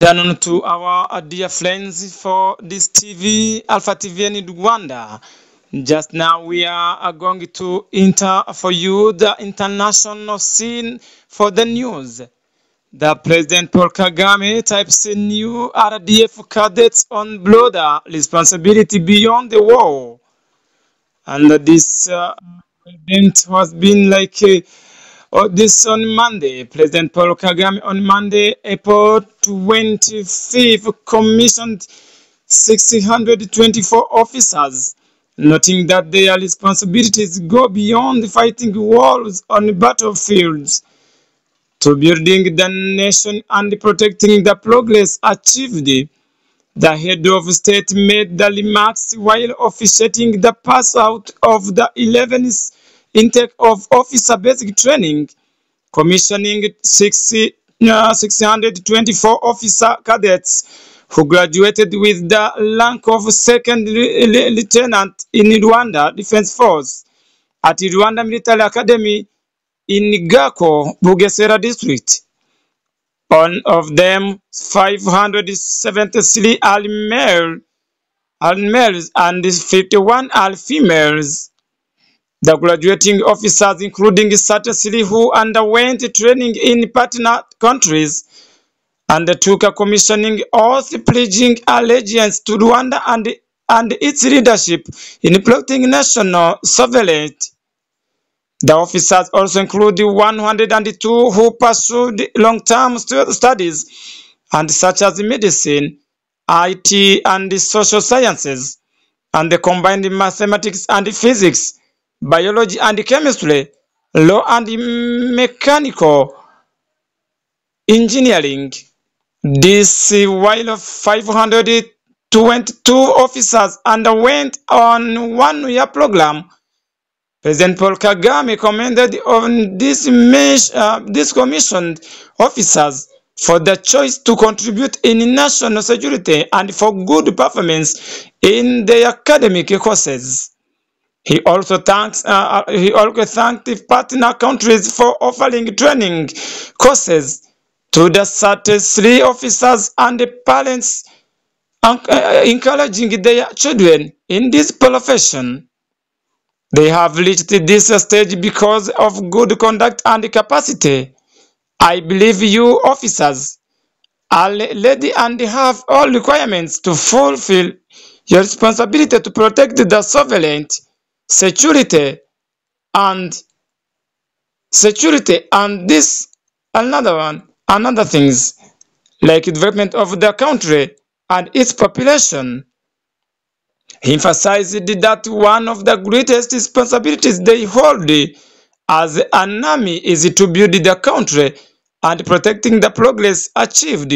Afternoon to our dear friends for this TV, Alpha TV in Rwanda. Just now we are going to enter for you the international scene for the news. The President Paul Kagame types in new RDF cadets on broader responsibility beyond the war. And this event has been this on Monday. President Paul Kagame on Monday, April 25th, commissioned 624 officers, noting that their responsibilities go beyond fighting wars on battlefields to building the nation and protecting the progress achieved. The head of state made the remarks while officiating the pass out of the 11th intake of officer basic training, commissioning 624 officer cadets who graduated with the rank of second lieutenant in Rwanda Defense Force at Rwanda Military Academy in Gako, Bugesera district. On of them, 573 are males and 51 are females. The graduating officers, including 33 who underwent training in partner countries, undertook a commissioning oath pledging allegiance to Rwanda and its leadership in protecting national sovereignty. The officers also include 102 who pursued long-term studies and such as medicine, IT, and social sciences, and the combined mathematics and physics, biology and chemistry, law and mechanical engineering. This while 522 officers underwent on one-year program. President Paul Kagame commended on these commissioned officers for the choice to contribute in national security and for good performance in their academic courses. He also thanked the partner countries for offering training courses to the 33 officers and the parents, encouraging their children in this profession. They have reached this stage because of good conduct and capacity. I believe you officers are ready and have all requirements to fulfill your responsibility to protect the sovereignty, security, and this another things like development of the country and its population. He emphasized that one of the greatest responsibilities they hold as an army is to build the country and protecting the progress achieved,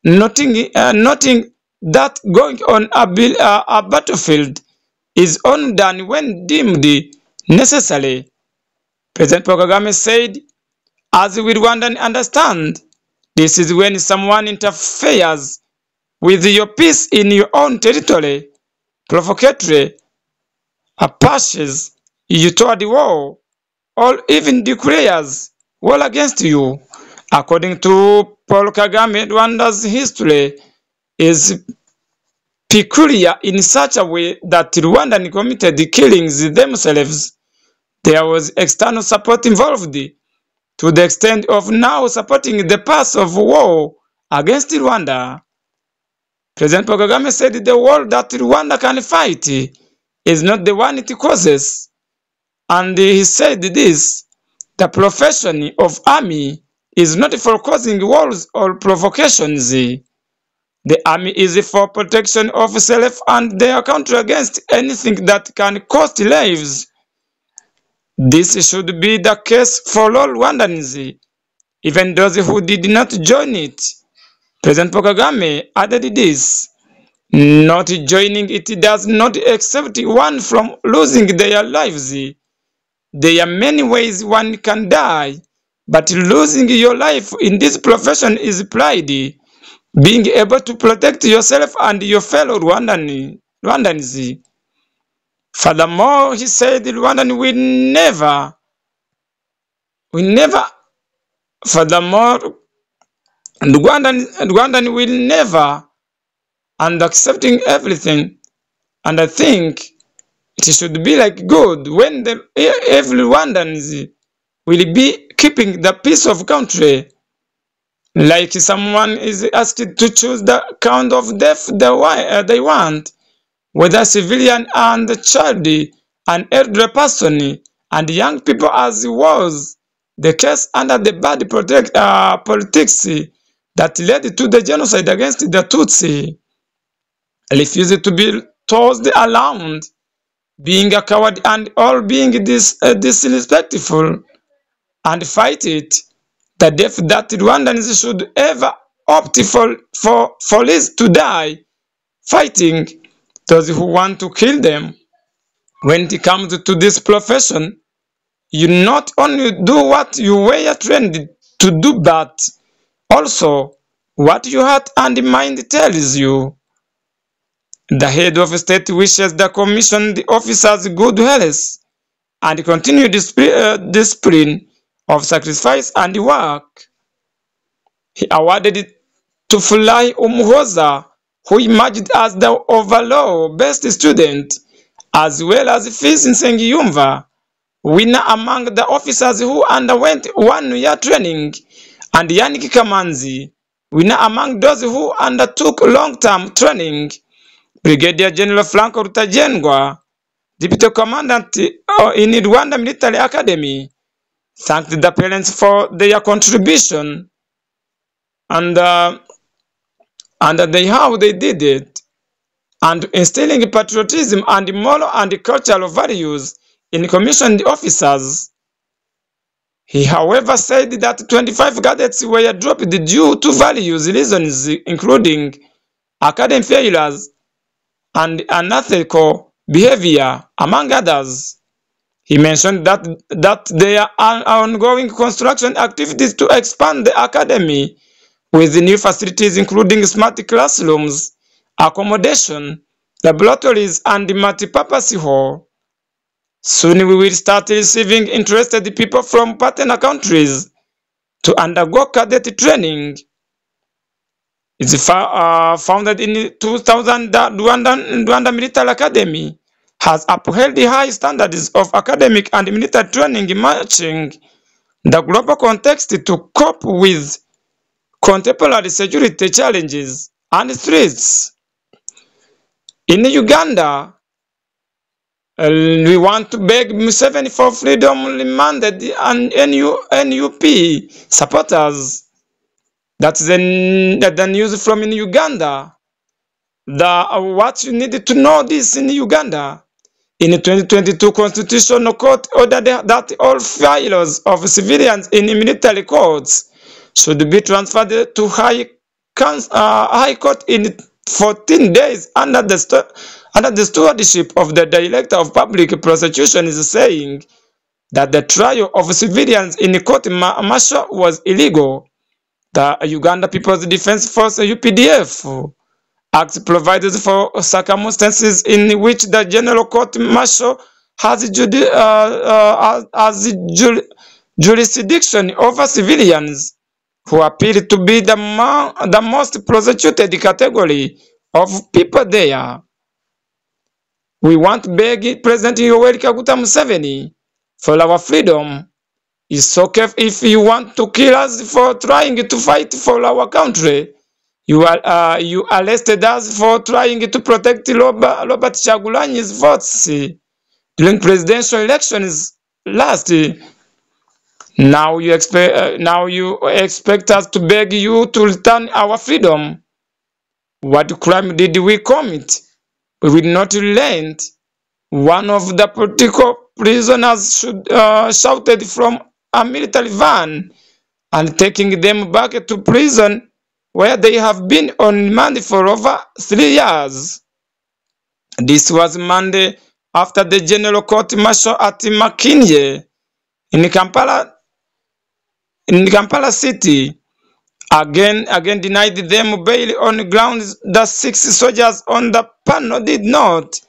noting that going on a battlefield is only done when deemed necessary. President Paul Kagame said, as we Rwandans understand, this is when someone interferes with your peace in your own territory, provocatory, pushes you toward war, or even declares war against you. According to Paul Kagame, Rwanda's history is peculiar in such a way that Rwandans committed killings themselves. There was external support involved to the extent of now supporting the path of war against Rwanda. President Paul Kagame said the war that Rwanda can fight is not the one it causes. And he said this, the profession of army is not for causing wars or provocations. The army is for protection of self and their country against anything that can cost lives. This should be the case for all Rwandans, even those who did not join it. President Paul Kagame added this, not joining it does not accept one from losing their lives. There are many ways one can die, but losing your life in this profession is pride. Being able to protect yourself and your fellow Rwandans. Furthermore, he said Rwandans will never, furthermore, And Rwandan will never and accepting everything. And I think it should be like good when every Rwandans will be keeping the peace of country. Like someone is asked to choose the kind of death they want, whether civilian and child, an elderly person, and young people, as was the case under the bad politics that led to the genocide against the Tutsi, refused to be tossed around, being a coward and all being disrespectful, and fight it. The death that Rwandans should ever opt for is to die fighting those who want to kill them. When it comes to this profession, you not only do what you were trained to do, but also what your heart and mind tells you. The head of state wishes the commission the officers good health and continued discipline of sacrifice and work. He awarded it to Fulai Umuhoza, who emerged as the overall best student, as well as Fils Nsengiyumva, winner among the officers who underwent 1 year training, and Yannick Kamanzi, winner among those who undertook long-term training. Brigadier General Franco Rutajengwa, Deputy Commandant in Rwanda Military Academy, thanked the parents for their contribution and how they did it, and instilling patriotism and moral and cultural values in commissioned officers. He, however, said that 25 cadets were dropped due to various reasons, including academic failures and unethical behavior, among others. He mentioned that there are ongoing construction activities to expand the academy with new facilities including smart classrooms, accommodation, laboratories, and multipurpose hall. Soon we will start receiving interested people from partner countries to undergo cadet training. It's founded in 2000, the Rwanda Military Academy has upheld the high standards of academic and military training, matching the global context to cope with contemporary security challenges and threats. In Uganda, we want to beg Museveni for freedom remanded and NUP supporters. That's the news from in Uganda. What you need to know this in Uganda. In the 2022 Constitutional Court ordered that all files of civilians in military courts should be transferred to High Court in 14 days under the stewardship of the Director of Public Prosecution, is saying that the trial of civilians in the court martial was illegal. The Uganda People's Defense Force UPDF Act provides for circumstances in which the General Court Martial has jurisdiction over civilians who appear to be the most prosecuted category of people there. We want beg President Yoweri Kaguta Museveni for our freedom. It's okay if you want to kill us for trying to fight for our country. You arrested us for trying to protect Robert Chagulanyi's votes during presidential elections last. Now you expect us to beg you to return our freedom. What crime did we commit? We will not relent. One of the political prisoners shouted from a military van and taking them back to prison where they have been on remand for over 3 years. This was Monday after the General Court Martial at Makinye in Kampala City again denied them bail on grounds that 6 soldiers on the panel did not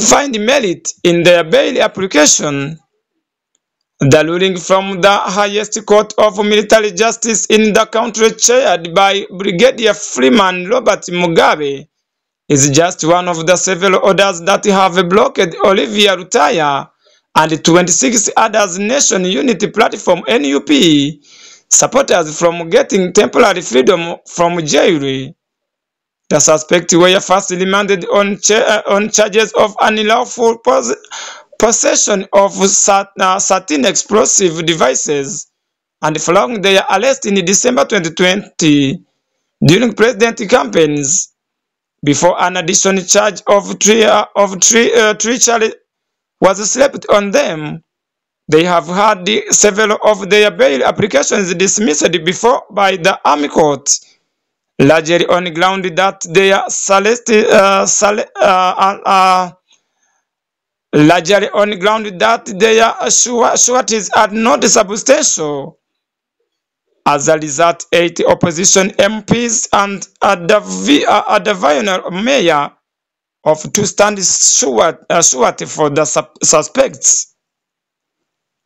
find merit in their bail application. The ruling from the highest court of military justice in the country, chaired by Brigadier Freeman Robert Mugabe, is just one of the several orders that have blocked Olivia Rutaya and 26 others Nation Unity Platform NUP supporters from getting temporary freedom from jail. The suspects were first remanded on charges of unlawful possession of certain explosive devices, and following their arrest in December 2020 during presidential campaigns, before an additional charge of treachery was slapped on them. They have had several of their bail applications dismissed before by the Army Court, largely on the ground that their sureties are not substantial. As a result, 8 opposition MPs and a divisional mayor of to stand surety for the suspects.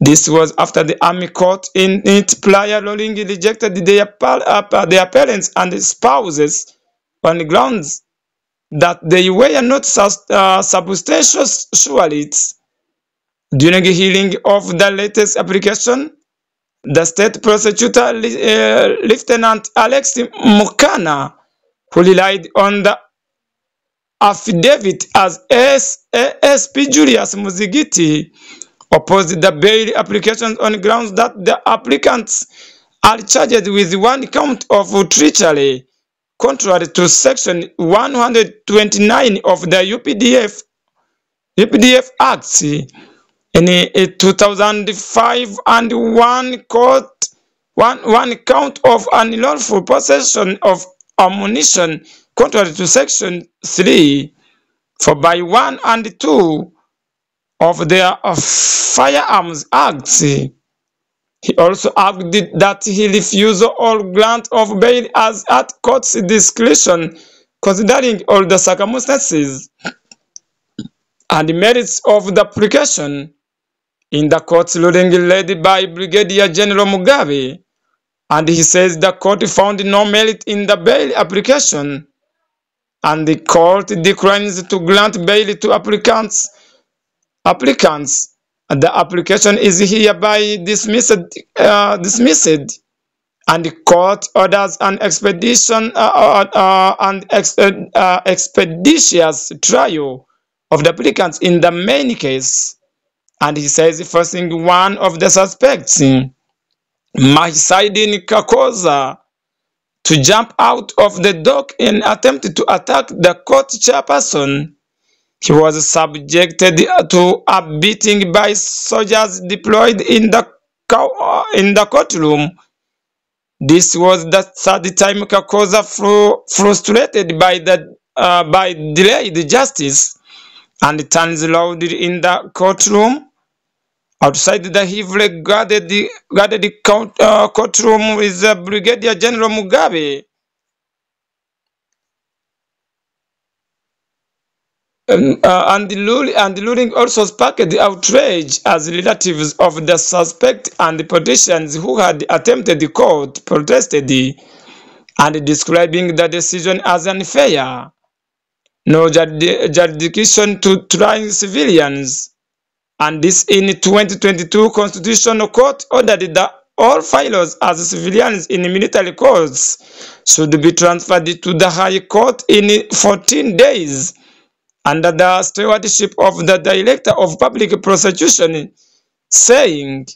This was after the Army Court in its prior ruling rejected their parents and spouses on the grounds that they were not substantial sureties. During the hearing of the latest application, the state prosecutor, Lieutenant Alex Mukana, who relied on the affidavit as ASP Julius Muzigiti, opposed the bail applications on grounds that the applicants are charged with one count of treachery, contrary to Section 129 of the UPDF Act in 2005, and one count of unlawful possession of ammunition, contrary to Section 3, for by 1 and 2 of their Firearms Act. He also argued that he refused all grant of bail as at court's discretion, considering all the circumstances and merits of the application. In the court's ruling led by Brigadier General Mugabe, and he says the court found no merit in the bail application, and the court declines to grant bail to applicants. The application is hereby dismissed, and the court orders an expeditious trial of the applicants in the main case. And he says, forcing one of the suspects, Mahisaidin Kakoza, to jump out of the dock in attempt to attack the court chairperson. He was subjected to a beating by soldiers deployed in the courtroom. This was the third time Kakoza, frustrated by delayed justice, and turns loud in the courtroom. Outside the heavily guarded courtroom is Brigadier General Mugabe. And the ruling also sparked the outrage as relatives of the suspect and the politicians who had attempted the court protested, and describing the decision as unfair. No jurisdiction to trying civilians. And this in 2022 Constitutional Court ordered that all filers as civilians in military courts should be transferred to the High Court in 14 days under the stewardship of the Director of Public Prosecution, saying,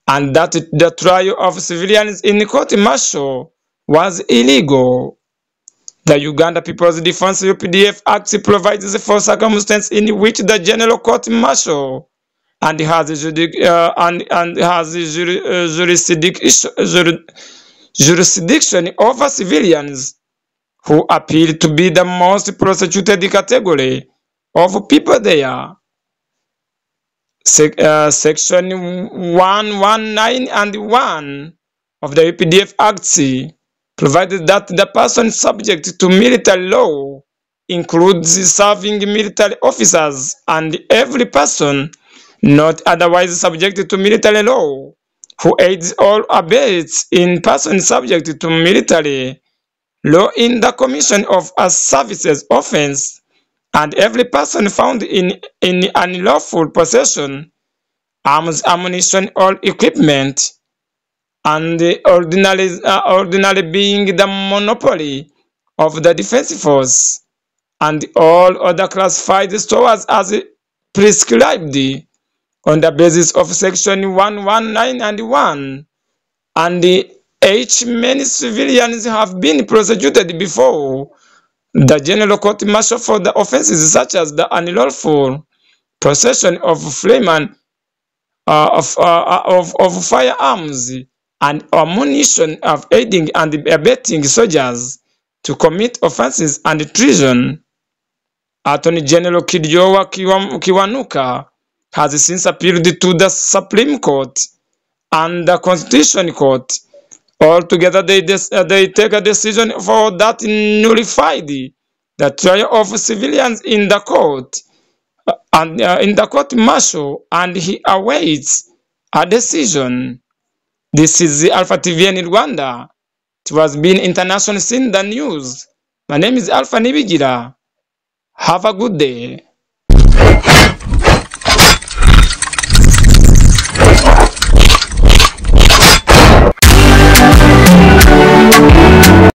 and that the trial of civilians in court-martial was illegal. The Uganda People's Defense UPDF Act provides for circumstances in which the General Court-Martial and has jurisdiction over civilians who appear to be the most prosecuted category of people there. Section 119 and 1 of the UPDF Act provided that the person subject to military law includes serving military officers and every person not otherwise subject to military law, who aids or abets in person subject to military law in the commission of a services offense, and every person found in unlawful possession, arms, ammunition, or equipment, and ordinarily being the monopoly of the defense force, and all other classified stores as prescribed on the basis of section 119 and 1, and many civilians have been prosecuted before the General Court Martial for the offenses such as the unlawful possession of flame of firearms and ammunition, of aiding and abetting soldiers to commit offenses and treason. Attorney General Kiryowa Kiwanuka has since appealed to the Supreme Court and the Constitutional Court. Altogether, they take a decision for that nullified the trial of civilians in the court and in the court martial, and he awaits a decision. This is the Alpha TV in Rwanda. It was been international in the news. My name is Alpha Nibigira. Have a good day.